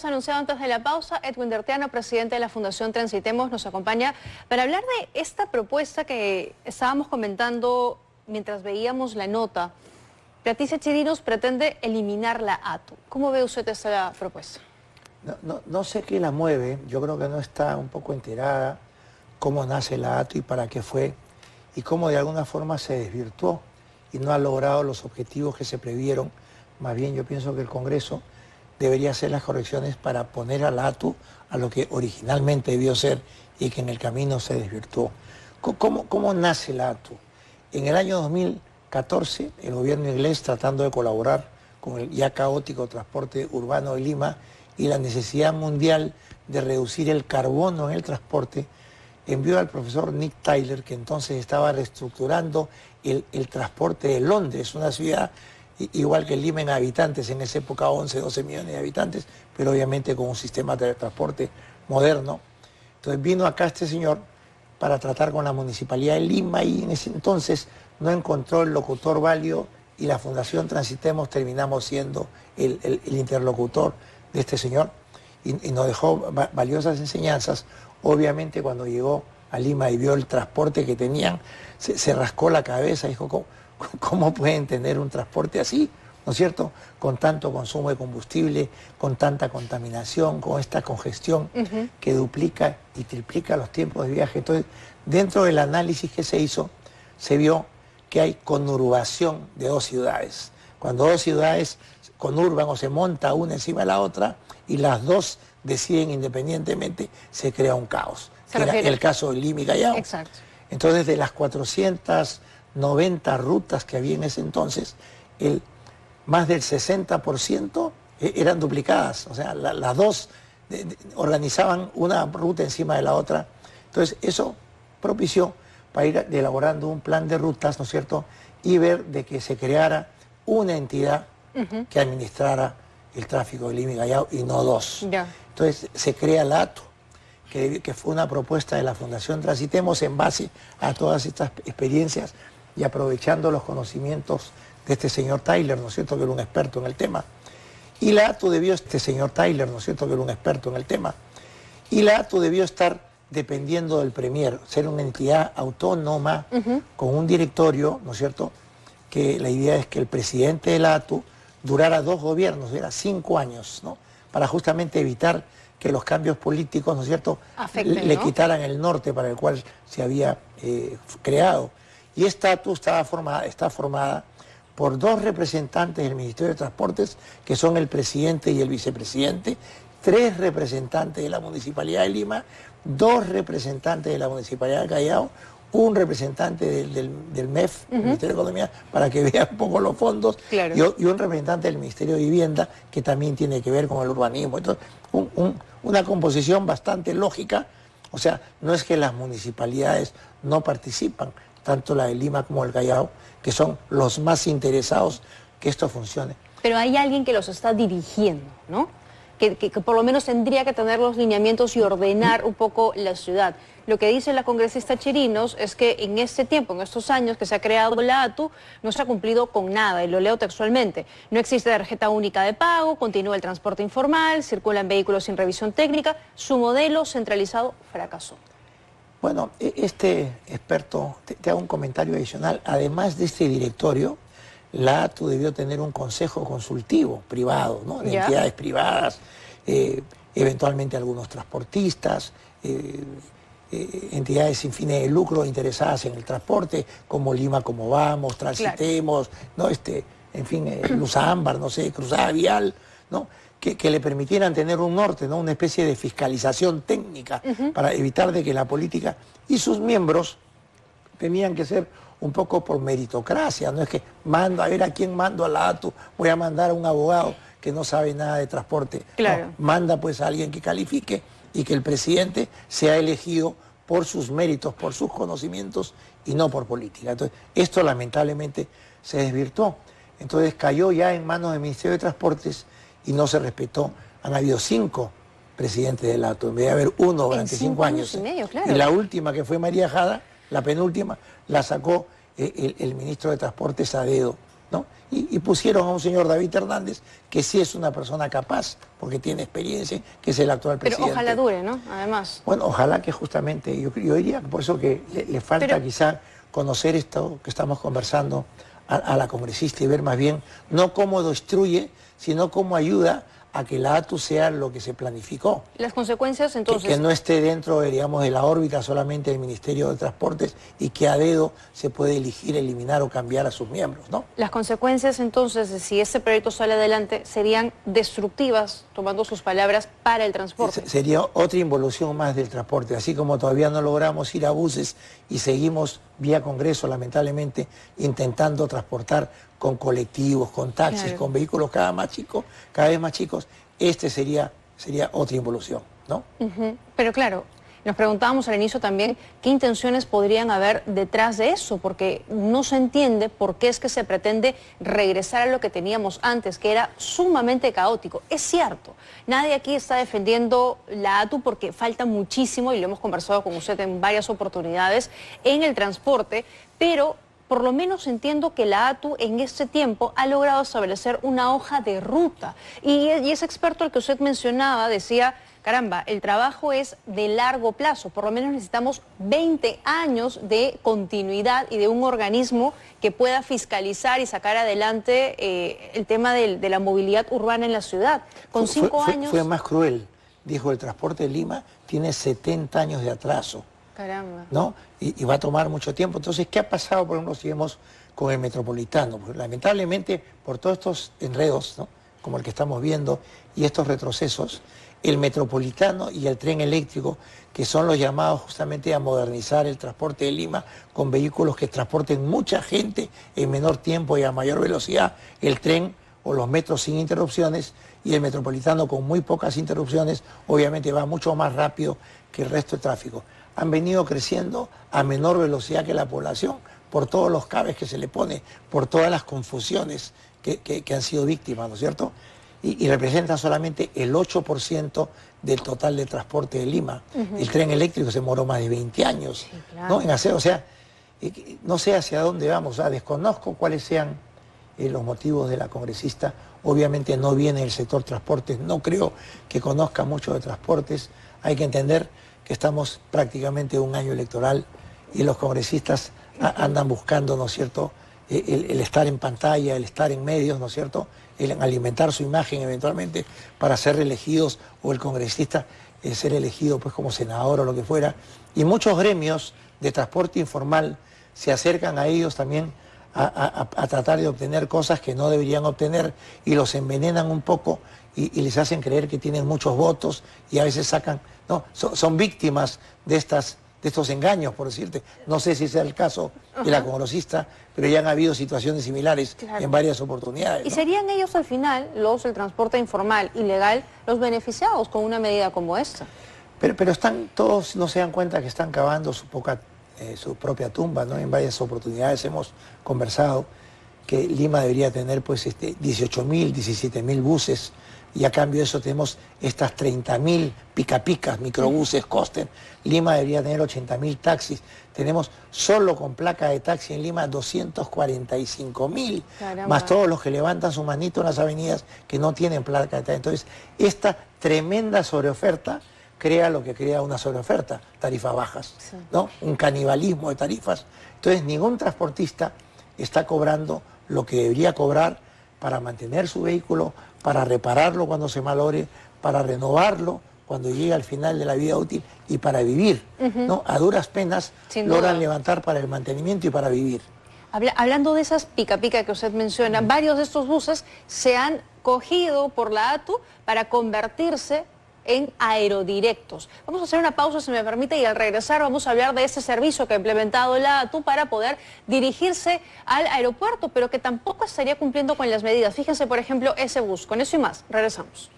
habíamos anunciado antes de la pausa, Edwin Derteano, presidente de la Fundación Transitemos, nos acompaña para hablar de esta propuesta que estábamos comentando mientras veíamos la nota. Patricia Chirinos pretende eliminar la ATU. ¿Cómo ve usted esta propuesta? No sé qué la mueve, yo creo que no está un poco enterada cómo nace la ATU y para qué fue, y cómo de alguna forma se desvirtuó y no ha logrado los objetivos que se previeron. Más bien yo pienso que el Congreso debería hacer las correcciones para poner a la ATU a lo que originalmente debió ser y que en el camino se desvirtuó. ¿Cómo nace la ATU? En el año 2014, el gobierno inglés, tratando de colaborar con el ya caótico transporte urbano de Lima y la necesidad mundial de reducir el carbono en el transporte, envió al profesor Nick Tyler, que entonces estaba reestructurando el transporte de Londres, una ciudad igual que Lima en habitantes, en esa época 11, 12 millones de habitantes, pero obviamente con un sistema de transporte moderno. Entonces vino acá este señor para tratar con la Municipalidad de Lima y en ese entonces no encontró el locutor válido y la Fundación Transitemos terminamos siendo el interlocutor de este señor y nos dejó valiosas enseñanzas. Obviamente cuando llegó a Lima y vio el transporte que tenían, se rascó la cabeza y dijo, ¿cómo pueden tener un transporte así? ¿No es cierto? Con tanto consumo de combustible, con tanta contaminación, con esta congestión que duplica y triplica los tiempos de viaje. Entonces, dentro del análisis que se hizo, se vio que hay conurbación de dos ciudades. Cuando dos ciudades conurban o se monta una encima de la otra y las dos deciden independientemente, se crea un caos. Que era el caso de Lima y Callao. Exacto. Entonces, de las 490 rutas que había en ese entonces, más del 60% eran duplicadas. O sea, las dos organizaban una ruta encima de la otra. Entonces, eso propició para ir elaborando un plan de rutas, ¿no es cierto? Y ver de que se creara una entidad que administrara el tráfico de Lima y Callao y no dos. Entonces, se crea la ATU, que fue una propuesta de la Fundación Transitemos en base a todas estas experiencias y aprovechando los conocimientos de este señor Tyler, ¿no es cierto?, que era un experto en el tema. Y la ATU debió, este señor Tyler, ¿no es cierto?, que era un experto en el tema. Y la ATU debió estar dependiendo del Premier, ser una entidad autónoma con un directorio, ¿no es cierto?, que la idea es que el presidente de la ATU durara 2 gobiernos, era 5 años, ¿no?, para justamente evitar que los cambios políticos, ¿no es cierto?, le quitaran el norte para el cual se había creado. Y esta ATU está formada por 2 representantes del Ministerio de Transportes, que son el presidente y el vicepresidente, 3 representantes de la Municipalidad de Lima, 2 representantes de la Municipalidad de Callao, un representante del MEF, el Ministerio de Economía, para que vea un poco los fondos, y un representante del Ministerio de Vivienda, que también tiene que ver con el urbanismo. Entonces, una composición bastante lógica. O sea, no es que las municipalidades no participan, tanto la de Lima como el Callao, que son los más interesados que esto funcione. Pero hay alguien que los está dirigiendo, ¿no? Que por lo menos tendría que tener los lineamientos y ordenar un poco la ciudad. Lo que dice la congresista Chirinos es que en este tiempo, en estos años que se ha creado la ATU, no se ha cumplido con nada, y lo leo textualmente. No existe tarjeta única de pago, continúa el transporte informal, circulan vehículos sin revisión técnica, su modelo centralizado fracasó. Bueno, este experto, te hago un comentario adicional. Además de este directorio, la ATU debió tener un consejo consultivo privado, ¿no?, de entidades privadas, eventualmente algunos transportistas, entidades sin fines de lucro interesadas en el transporte, como Lima Como Vamos, Transitemos, ¿no?, en fin, Luz Ámbar, no sé, Cruzada Vial, ¿no?, que le permitieran tener un norte, ¿no?, una especie de fiscalización técnica para evitar de que la política y sus miembros tenían que ser un poco por meritocracia. No es que mando, a ver a quién mando a la ATU, voy a mandar a un abogado que no sabe nada de transporte. No, manda pues a alguien que califique y que el presidente sea elegido por sus méritos, por sus conocimientos y no por política. Entonces, esto lamentablemente se desvirtuó. Entonces cayó ya en manos del Ministerio de Transportes y no se respetó. Han habido 5 presidentes de la ATU, en vez de haber uno durante 5 años. Y la última, que fue María Jada, la penúltima, la sacó el ministro de Transportes a dedo. ¿no? Y pusieron a un señor David Hernández, que sí es una persona capaz, porque tiene experiencia, que es el actual presidente. Pero ojalá dure, ¿no? Además. Bueno, ojalá que justamente, yo diría por eso que le falta quizá conocer esto que estamos conversando a la congresista y ver más bien no cómo destruye, sino cómo ayuda a que la ATU sea lo que se planificó. Las consecuencias, entonces... Que no esté dentro, digamos, de la órbita solamente del Ministerio de Transportes y que a dedo se puede elegir, eliminar o cambiar a sus miembros, ¿no? Las consecuencias, entonces, de si este proyecto sale adelante, serían destructivas, tomando sus palabras, para el transporte. Sería otra involución más del transporte, así como todavía no logramos ir a buses y seguimos vía Congreso, lamentablemente, intentando transportar con colectivos, con taxis, claro, con vehículos cada vez más chicos, sería otra involución, ¿no? Pero claro, nos preguntábamos al inicio también qué intenciones podrían haber detrás de eso, porque no se entiende por qué es que se pretende regresar a lo que teníamos antes, que era sumamente caótico. Es cierto, nadie aquí está defendiendo la ATU porque falta muchísimo, y lo hemos conversado con usted en varias oportunidades, en el transporte, pero por lo menos entiendo que la ATU en este tiempo ha logrado establecer una hoja de ruta. Y ese experto al que usted mencionaba decía, caramba, el trabajo es de largo plazo, por lo menos necesitamos 20 años de continuidad y de un organismo que pueda fiscalizar y sacar adelante el tema de la movilidad urbana en la ciudad. Con 5 años... Fue más cruel, dijo, el transporte de Lima tiene 70 años de atraso. Caramba. ¿No? Y va a tomar mucho tiempo. Entonces, ¿qué ha pasado, por ejemplo, si vemos con el Metropolitano? Pues, lamentablemente, por todos estos enredos, ¿no?, como el que estamos viendo, y estos retrocesos, el Metropolitano y el tren eléctrico, que son los llamados justamente a modernizar el transporte de Lima con vehículos que transporten mucha gente en menor tiempo y a mayor velocidad, el tren o los metros sin interrupciones, y el Metropolitano con muy pocas interrupciones, obviamente va mucho más rápido que el resto del tráfico. Han venido creciendo a menor velocidad que la población por todos los cabes que se le pone, por todas las confusiones que han sido víctimas, ¿no es cierto? Y representan solamente el 8% del total de transporte de Lima. El tren eléctrico se demoró más de 20 años, sí, claro, ¿no?, en hacer, o sea, no sé hacia dónde vamos, o sea, desconozco cuáles sean los motivos de la congresista. Obviamente no viene el sector transportes, no creo que conozca mucho de transportes. Hay que entender que estamos prácticamente en un año electoral y los congresistas andan buscando, ¿no es cierto?, el estar en pantalla, el estar en medios, ¿no es cierto?, el alimentar su imagen eventualmente para ser reelegidos, o el congresista ser elegido pues como senador o lo que fuera. Y muchos gremios de transporte informal se acercan a ellos también a tratar de obtener cosas que no deberían obtener, y los envenenan un poco y les hacen creer que tienen muchos votos, y a veces sacan, no, son víctimas de estos engaños, por decirte. No sé si sea el caso de la congresista, pero ya han habido situaciones similares, claro, en varias oportunidades, ¿no? ¿Y serían ellos al final, el transporte informal, ilegal, los beneficiados con una medida como esta? Pero están todos, no se dan cuenta que están cavando su propia tumba, ¿no? En varias oportunidades hemos conversado que Lima debería tener pues 18.000, 17.000 buses, y a cambio de eso tenemos estas 30.000 pica-picas, microbuses, costen. Lima debería tener 80.000 taxis. Tenemos solo con placa de taxi en Lima 245.000, más todos los que levantan su manito en las avenidas que no tienen placa de taxi. Entonces, esta tremenda sobreoferta crea lo que crea una sobreoferta, tarifas bajas, sí, ¿no? Un canibalismo de tarifas. Entonces, ningún transportista está cobrando lo que debería cobrar para mantener su vehículo, para repararlo cuando se malogre, para renovarlo cuando llegue al final de la vida útil, y para vivir, ¿no? A duras penas logran levantar para el mantenimiento y para vivir. Hablando de esas pica-pica que usted menciona, varios de estos buses se han cogido por la ATU para convertirse en aerodirectos. Vamos a hacer una pausa, si me permite, y al regresar vamos a hablar de ese servicio que ha implementado la ATU para poder dirigirse al aeropuerto, pero que tampoco estaría cumpliendo con las medidas. Fíjense, por ejemplo, ese bus. Con eso y más, regresamos.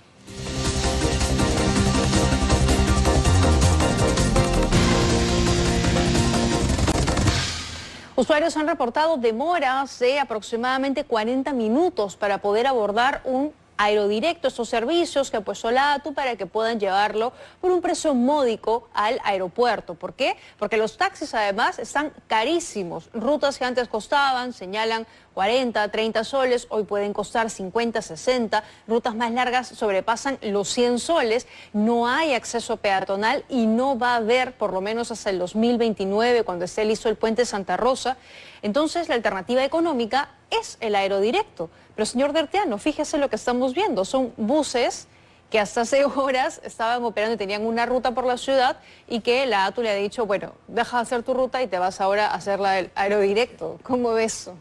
Usuarios han reportado demoras de aproximadamente 40 minutos para poder abordar un Aerodirecto, estos servicios que ha puesto la ATU para que puedan llevarlo por un precio módico al aeropuerto. ¿Por qué? Porque los taxis además están carísimos. Rutas que antes costaban, señalan 40, 30 soles, hoy pueden costar 50, 60. Rutas más largas sobrepasan los 100 soles. No hay acceso peatonal y no va a haber, por lo menos hasta el 2029, cuando esté listo el puente Santa Rosa. Entonces, la alternativa económica es el aerodirecto. Pero, señor Dertiano, fíjese lo que estamos viendo. Son buses que hasta hace horas estaban operando y tenían una ruta por la ciudad y que la ATU le ha dicho, bueno, deja de hacer tu ruta y te vas ahora a hacer el aerodirecto. ¿Cómo ves eso?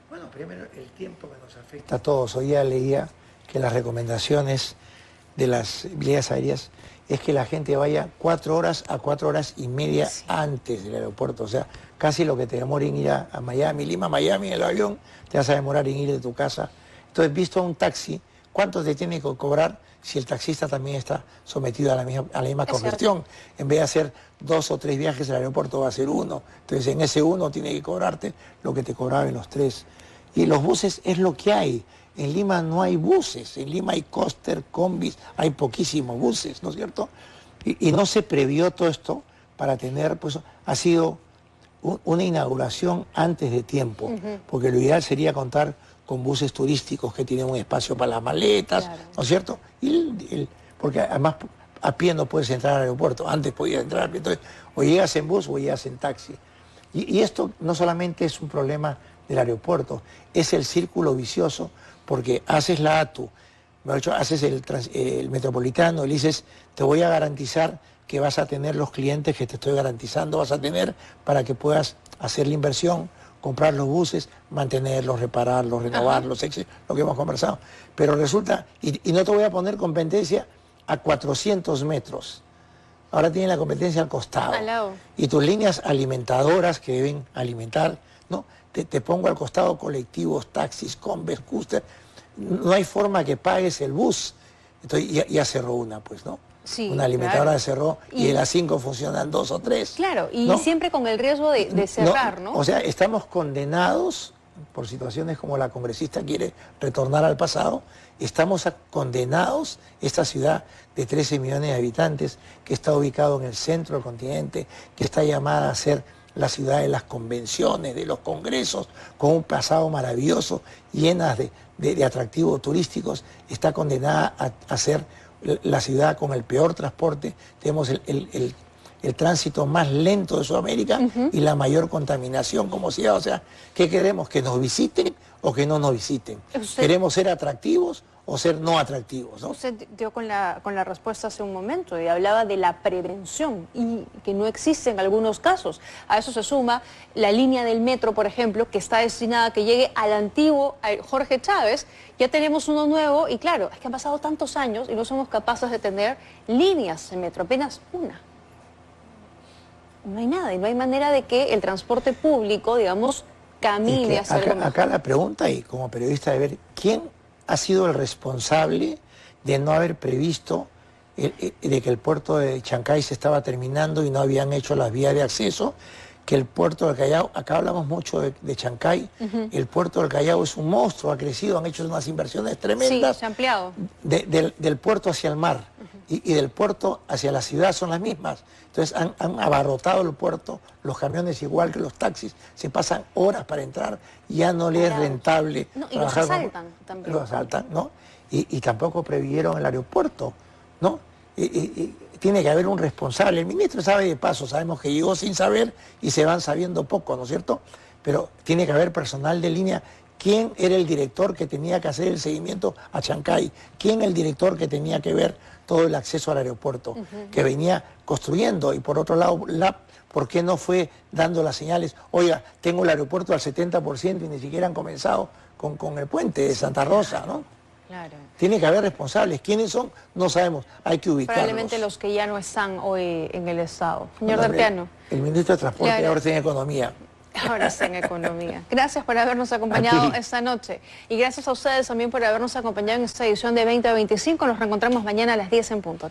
Bueno, primero, el tiempo que nos afecta a todos. Hoy ya leía que las recomendaciones de las líneas aéreas es que la gente vaya 4 horas a 4 horas y media antes del aeropuerto. O sea, casi lo que te demora en ir a Miami, Lima, Miami, en el avión, te vas a demorar en ir de tu casa. Entonces, visto un taxi, ¿cuánto te tiene que cobrar si el taxista también está sometido a la misma congestión? En vez de hacer 2 o 3 viajes al aeropuerto, va a ser 1. Entonces, en ese 1 tiene que cobrarte lo que te cobraba en los 3. Y los buses es lo que hay. En Lima no hay buses, en Lima hay coaster, combis, hay poquísimos buses, ¿no es cierto? Y no se previó todo esto para tener, pues ha sido una inauguración antes de tiempo, porque lo ideal sería contar con buses turísticos que tienen un espacio para las maletas, claro, ¿no es cierto? Porque además a pie no puedes entrar al aeropuerto, antes podías entrar a pie, entonces o llegas en bus o llegas en taxi. Y esto no solamente es un problema del aeropuerto, es el círculo vicioso, porque haces la ATU, haces el metropolitano y le dices, te voy a garantizar que vas a tener los clientes que te estoy garantizando, vas a tener para que puedas hacer la inversión, comprar los buses, mantenerlos, repararlos, renovarlos, etc., lo que hemos conversado. Pero resulta, y no te voy a poner competencia a 400 metros, ahora tienen la competencia al costado. Y tus líneas alimentadoras que deben alimentar, ¿no? Te pongo al costado colectivos, taxis, combis, coaster. No hay forma que pagues el bus. Entonces ya cerró una, pues, ¿no? Sí, una alimentadora claro. Cerró y de las 5 funcionan 2 o 3. Claro, y ¿no? siempre con el riesgo de cerrar, ¿no? O sea, estamos condenados por situaciones como la congresista quiere retornar al pasado. Estamos condenados, esta ciudad de 13 millones de habitantes, que está ubicado en el centro del continente, que está llamada a ser la ciudad de las convenciones, de los congresos, con un pasado maravilloso, llenas de atractivos turísticos, está condenada a ser la ciudad con el peor transporte. Tenemos el tránsito más lento de Sudamérica y la mayor contaminación como ciudad. O sea, ¿qué queremos? ¿Que nos visiten o que no nos visiten? ¿Queremos ser atractivos o ser no atractivos, ¿no? Usted dio con la respuesta hace un momento y hablaba de la prevención y que no existe en algunos casos. A eso se suma la línea del metro, por ejemplo, que está destinada a que llegue al antiguo Jorge Chávez. Ya tenemos uno nuevo y claro, es que han pasado tantos años y no somos capaces de tener líneas en metro, apenas una. No hay nada y no hay manera de que el transporte público, digamos, camine hacia algo mejor. Acá la pregunta, y como periodista, de ver quién ha sido el responsable de no haber previsto de que el puerto de Chancay se estaba terminando y no habían hecho las vías de acceso, que el puerto del Callao, acá hablamos mucho de Chancay, el puerto del Callao es un monstruo, ha crecido, han hecho unas inversiones tremendas. Sí, se ha ampliado. Del puerto hacia el mar y del puerto hacia la ciudad son las mismas. Entonces han abarrotado el puerto, los camiones igual que los taxis, se pasan horas para entrar, ya no les es rentable. No, y los asaltan también. Los asaltan, ¿no? Y tampoco previeron el aeropuerto, ¿no? Tiene que haber un responsable. El ministro sabe de paso, sabemos que llegó sin saber y se van sabiendo poco, ¿no es cierto? Pero tiene que haber personal de línea. ¿Quién era el director que tenía que hacer el seguimiento a Chancay? ¿Quién el director que tenía que ver todo el acceso al aeropuerto? Que venía construyendo. Y por otro lado, ¿por qué no fue dando las señales? Oiga, tengo el aeropuerto al 70% y ni siquiera han comenzado con el puente de Santa Rosa, ¿no? Claro. Tiene que haber responsables. ¿Quiénes son? No sabemos. Hay que ubicarlos. Probablemente los que ya no están hoy en el Estado. Señor Dertiano. El ministro de Transporte ahora está en Economía. Ahora está en Economía. Gracias por habernos acompañado esta noche. Y gracias a ustedes también por habernos acompañado en esta edición de 20 a 25. Nos reencontramos mañana a las 10 en punto. Chao.